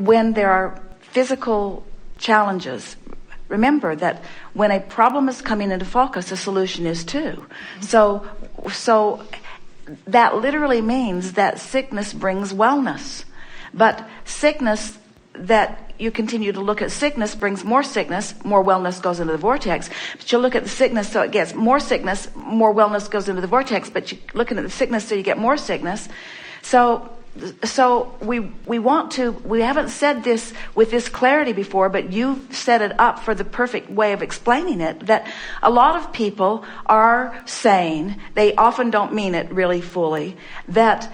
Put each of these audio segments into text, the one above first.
when there are physical challenges, remember that when a problem is coming into focus, a solution is too. So that literally means that sickness brings wellness. But sickness, that you continue to look at sickness, brings more wellness goes into the vortex. But you look at the sickness, so it gets more sickness, more wellness goes into the vortex. But you're looking at the sickness, so you get more sickness. So we haven't said this with this clarity before, but you've set it up for the perfect way of explaining it, that a lot of people are saying, they often don't mean it really fully, that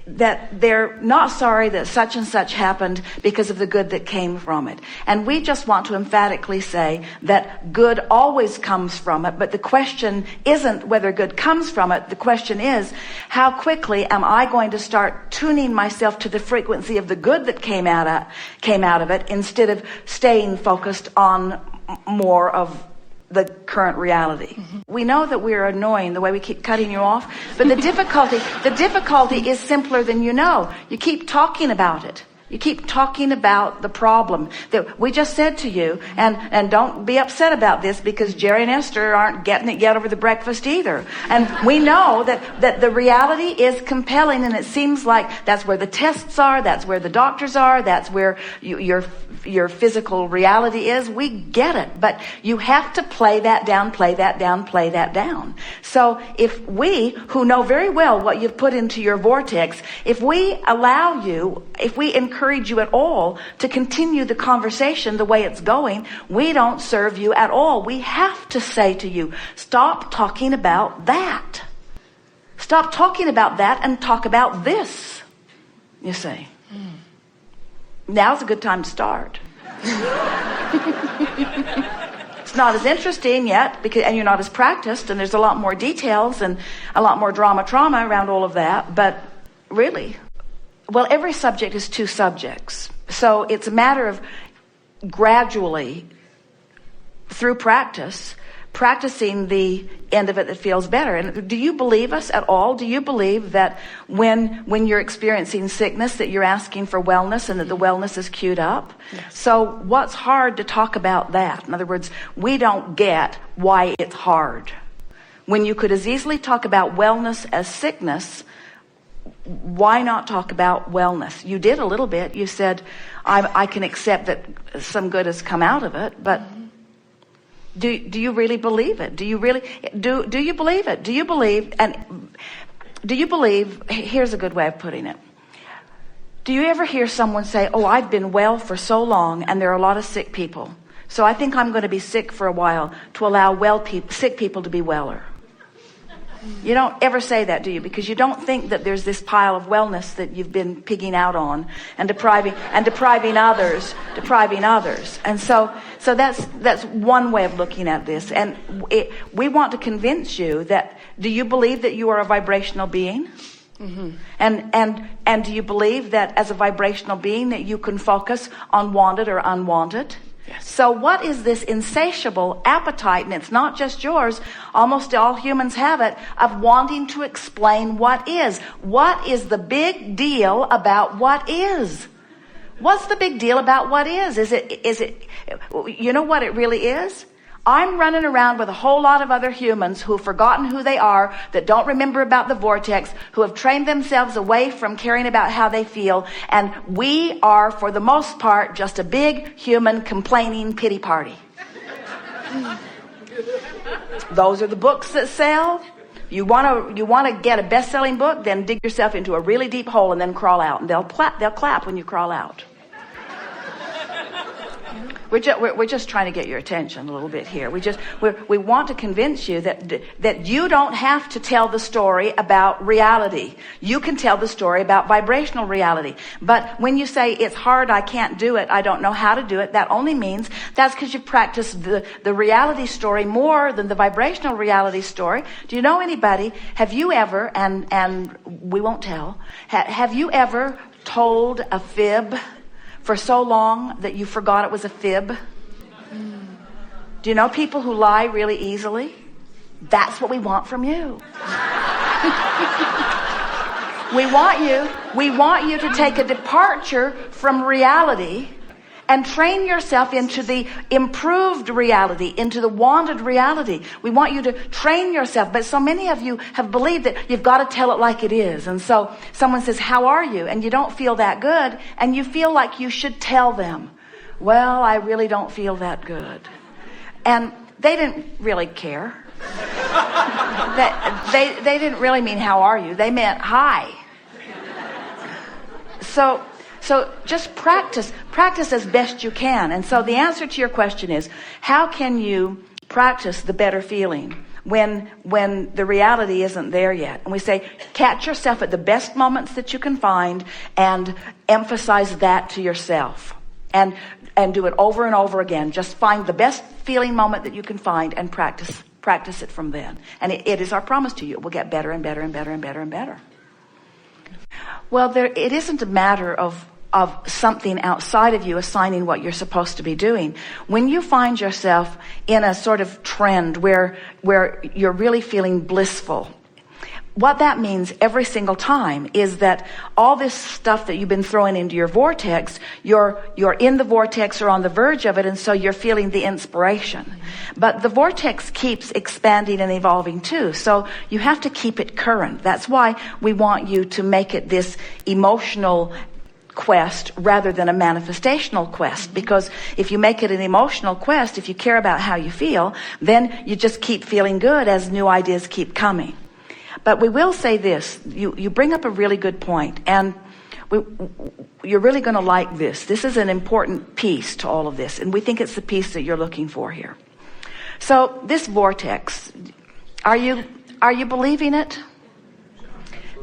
they're not sorry that such and such happened because of the good that came from it. And we just want to emphatically say that good always comes from it, but the question isn't whether good comes from it. The question is, how quickly am I going to start tuning myself to the frequency of the good that came out of it, instead of staying focused on more of the current reality. We know that we're annoying the way we keep cutting you off, but the difficulty is simpler than you know. You keep talking about it. You keep talking about the problem that we just said to you, and don't be upset about this, because Jerry and Esther aren't getting it yet over the breakfast either. And we know that the reality is compelling, and it seems like that's where the tests are, that's where the doctors are, that's where your physical reality is. We get it, but you have to play that down. So if we, who know very well what you've put into your vortex, if we encourage you at all to continue the conversation the way it's going, we don't serve you at all. We have to say to you, stop talking about that. Stop talking about that and talk about this. You see. Now's a good time to start. It's not as interesting yet, and you're not as practiced, and there's a lot more details and a lot more trauma around all of that. But really, well, every subject is two subjects. So it's a matter of gradually, through practicing the end of it that feels better. And do you believe us at all? Do you believe that when you're experiencing sickness, that you're asking for wellness and that the wellness is queued up? Yes. So what's hard to talk about that? In other words, we don't get why it's hard. When you could as easily talk about wellness as sickness, why not talk about wellness? You did a little bit. You said, I can accept that some good has come out of it, but do you really believe it? Do you believe it? Do you believe, here's a good way of putting it. Do you ever hear someone say, oh, I've been well for so long and there are a lot of sick people, so I think I'm going to be sick for a while to allow sick people to be weller? You don't ever say that, do you? Because you don't think that there's this pile of wellness that you've been pigging out on and depriving others. And so that's one way of looking at this. And we want to convince you that, do you believe that you are a vibrational being? Mm-hmm. And do you believe that as a vibrational being that you can focus on wanted or unwanted? Yes. So what is this insatiable appetite, and it's not just yours, almost all humans have it, of wanting to explain what is? What is the big deal about what is? What's the big deal about what is? Is it, you know what it really is? I'm running around with a whole lot of other humans who've forgotten who they are, that don't remember about the vortex, who have trained themselves away from caring about how they feel, and we are, for the most part, just a big human complaining pity party. Those are the books that sell. You want to get a best-selling book, then dig yourself into a really deep hole and then crawl out, and they'll clap when you crawl out. We're just trying to get your attention a little bit here. We want to convince you that you don't have to tell the story about reality. You can tell the story about vibrational reality. But when you say it's hard, I can't do it, I don't know how to do it, that only means that's because you've practiced the reality story more than the vibrational reality story. Do you know anybody? Have you ever, and we won't tell, have you ever told a fib for so long that you forgot it was a fib? Do you know people who lie really easily? That's what we want from you. We want you to take a departure from reality and train yourself into the improved reality, into the wanted reality. We want you to train yourself. But so many of you have believed that you've got to tell it like it is. And so someone says, how are you? And you don't feel that good. And you feel like you should tell them, well, I really don't feel that good. And they didn't really care. They didn't really mean, how are you? They meant, hi. So just practice as best you can. And so the answer to your question is, how can you practice the better feeling when the reality isn't there yet? And we say, catch yourself at the best moments that you can find and emphasize that to yourself. And do it over and over again. Just find the best feeling moment that you can find and practice it from then. And it is our promise to you. It will get better and better and better and better and better. Well, it isn't a matter of something outside of you assigning what you're supposed to be doing. When you find yourself in a sort of trend where you're really feeling blissful, what that means every single time is that all this stuff that you've been throwing into your vortex, you're in the vortex or on the verge of it, and so you're feeling the inspiration. But the vortex keeps expanding and evolving too, so you have to keep it current. That's why we want you to make it this emotional quest rather than a manifestational quest, because if you make it an emotional quest, if you care about how you feel, then you just keep feeling good as new ideas keep coming. But we will say this, you bring up a really good point, and you're really going to like this. This is an important piece to all of this, and we think it's the piece that you're looking for here. So this vortex, are you believing it?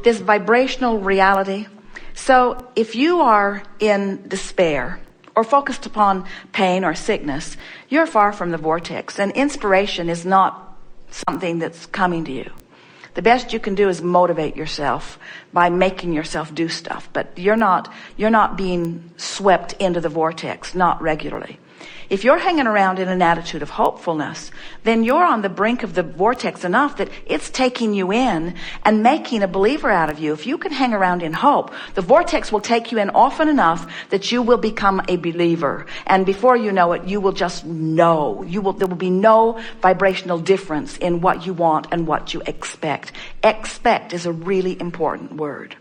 This vibrational reality. So if you are in despair or focused upon pain or sickness, you're far from the vortex, and inspiration is not something that's coming to you. The best you can do is motivate yourself by making yourself do stuff, but you're not being swept into the vortex, not regularly. If you're hanging around in an attitude of hopefulness, then you're on the brink of the vortex enough that it's taking you in and making a believer out of you. If you can hang around in hope, the vortex will take you in often enough that you will become a believer. And before you know it, you will just know. There will be no vibrational difference in what you want and what you expect. Expect is a really important word.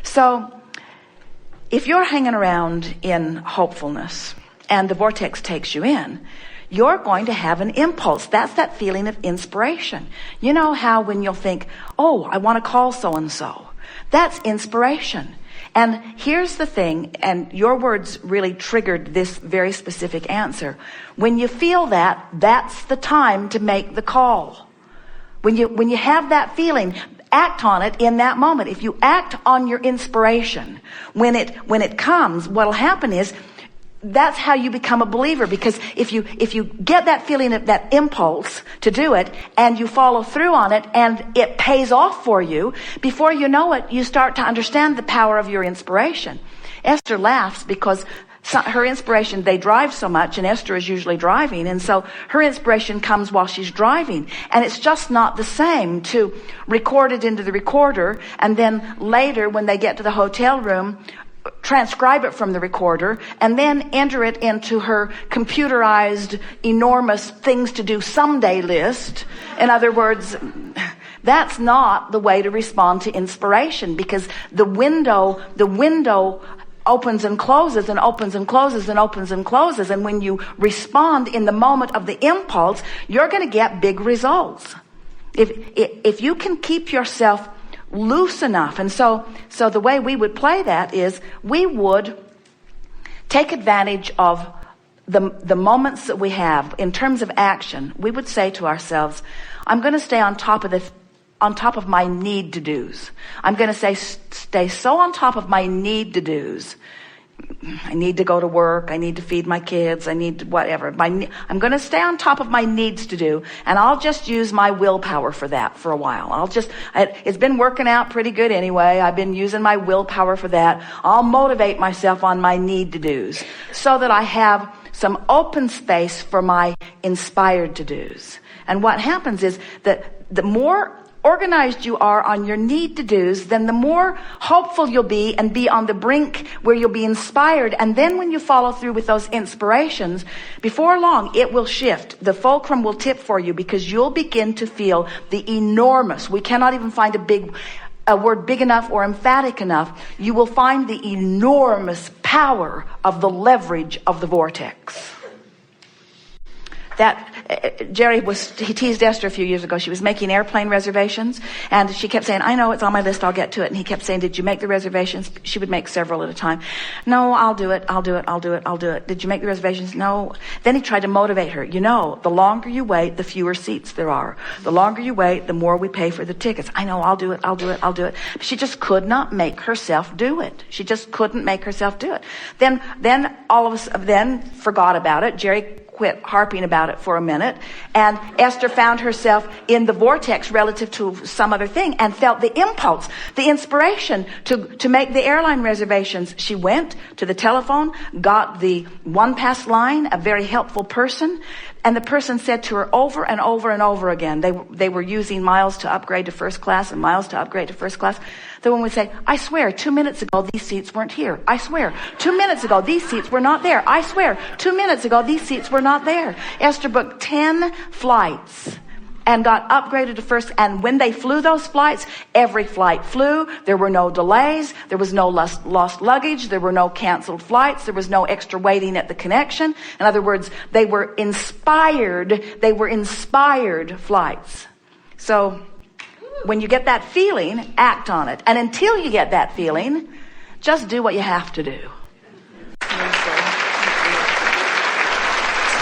So, if you're hanging around in hopefulness, and the vortex takes you in, you're going to have an impulse. That's that feeling of inspiration. You know how when you'll think, oh, I want to call so-and-so. That's inspiration. And here's the thing, and your words really triggered this very specific answer. When you feel that, that's the time to make the call. When you have that feeling, act on it in that moment. If you act on your inspiration, when it comes, what'll happen is, that's how you become a believer, because if you get that feeling of that impulse to do it and you follow through on it and it pays off for you, before you know it, you start to understand the power of your inspiration. Esther laughs because her inspiration, they drive so much, and Esther is usually driving, and so her inspiration comes while she's driving, and it's just not the same to record it into the recorder and then later when they get to the hotel room transcribe it from the recorder and then enter it into her computerized enormous things to do someday list. In other words, that's not the way to respond to inspiration, because the window opens and closes and opens and closes and opens and closes, and when you respond in the moment of the impulse, you're going to get big results. If you can keep yourself loose enough. And so the way we would play that is we would take advantage of the moments that we have in terms of action. We would say to ourselves, I'm going to stay on top of my need to do's. I'm going to stay so on top of my need to do's. I need to go to work. I need to feed my kids. I need to whatever. I'm going to stay on top of my needs to do, and I'll just use my willpower for that for a while. It's been working out pretty good anyway. I've been using my willpower for that. I'll motivate myself on my need to do's so that I have some open space for my inspired to do's. And what happens is that the more organized you are on your need to do's, then the more hopeful you'll be and be on the brink where you'll be inspired. And then when you follow through with those inspirations, before long, it will shift. The fulcrum will tip for you because you'll begin to feel the enormous, we cannot even find a word big enough or emphatic enough. You will find the enormous power of the leverage of the vortex. That he teased Esther a few years ago. She was making airplane reservations, and she kept saying, I know it's on my list, I'll get to it. And he kept saying, did you make the reservations? She would make several at a time. No, I'll do it. Did you make the reservations? No. Then he tried to motivate her. You know, the longer you wait, the fewer seats there are. The longer you wait, the more we pay for the tickets. I know, I'll do it. But she just could not make herself do it. She just couldn't make herself do it. Then forgot about it. Jerry quit harping about it for a minute, and Esther found herself in the vortex relative to some other thing and felt the impulse, the inspiration to make the airline reservations. She went to the telephone, got the one-pass line, a very helpful person, and the person said to her over and over and over again, they were using miles to upgrade to first class and miles to upgrade to first class. The woman would say, I swear, 2 minutes ago, these seats weren't here. I swear, 2 minutes ago, these seats were not there. I swear, 2 minutes ago, these seats were not there. Esther booked 10 flights and got upgraded to first. And when they flew those flights, every flight flew. There were no delays. There was no lost luggage. There were no canceled flights. There was no extra waiting at the connection. In other words, they were inspired flights. So when you get that feeling, act on it. And until you get that feeling, just do what you have to do.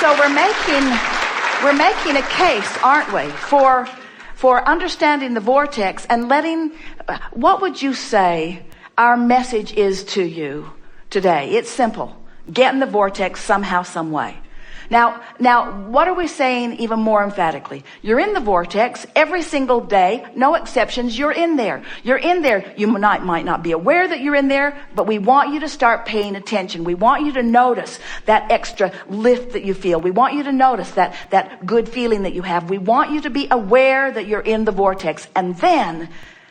So we're making a case, aren't we, for understanding the vortex and what would you say our message is to you today? It's simple. Get in the vortex somehow, some way. Now, what are we saying even more emphatically? You're in the vortex every single day, no exceptions. You're in there. You're in there. You might not be aware that you're in there, but we want you to start paying attention. We want you to notice that extra lift that you feel. We want you to notice that good feeling that you have. We want you to be aware that you're in the vortex. And then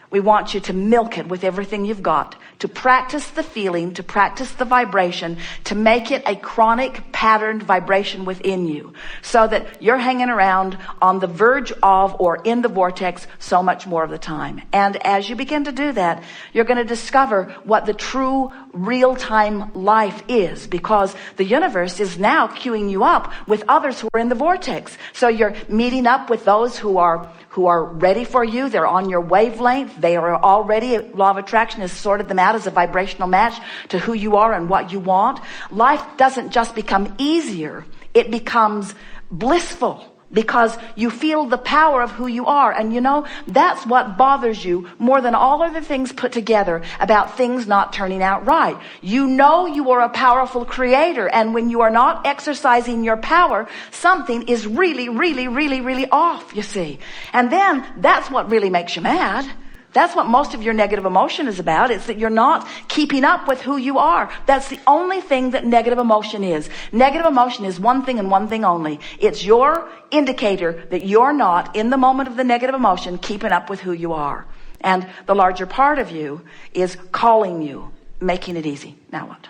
we want you to milk it with everything you've got, to practice the feeling, to practice the vibration, to make it a chronic patterned vibration within you, so that you're hanging around on the verge of or in the vortex so much more of the time. And as you begin to do that, you're going to discover what the true real-time life is, because the universe is now queuing you up with others who are in the vortex. So you're meeting up with those who are ready for you. They're on your wavelength. They are already, law of attraction has sorted them out as a vibrational match to who you are and what you want. Life doesn't just become easier. It becomes blissful, because you feel the power of who you are. And you know, that's what bothers you more than all other things put together about things not turning out right. You know you are a powerful creator, and when you are not exercising your power, something is really, really, really, really off, you see. And then that's what really makes you mad. That's what most of your negative emotion is about. It's that you're not keeping up with who you are. That's the only thing that negative emotion is. Negative emotion is one thing and one thing only. It's your indicator that you're not, in the moment of the negative emotion, keeping up with who you are. And the larger part of you is calling you, making it easy. Now what?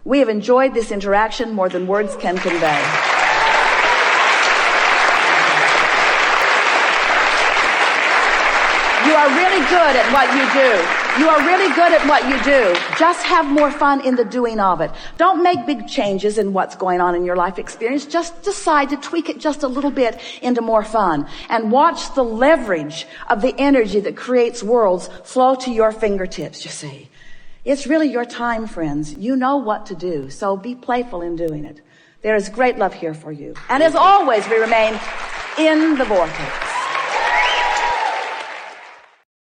We have enjoyed this interaction more than words can convey. You are really good at what you do. You are really good at what you do. Just have more fun in the doing of it. Don't make big changes in what's going on in your life experience. Just decide to tweak it just a little bit into more fun. And watch the leverage of the energy that creates worlds flow to your fingertips, you see. It's really your time, friends. You know what to do, so be playful in doing it. There is great love here for you. And as always, we remain in the vortex.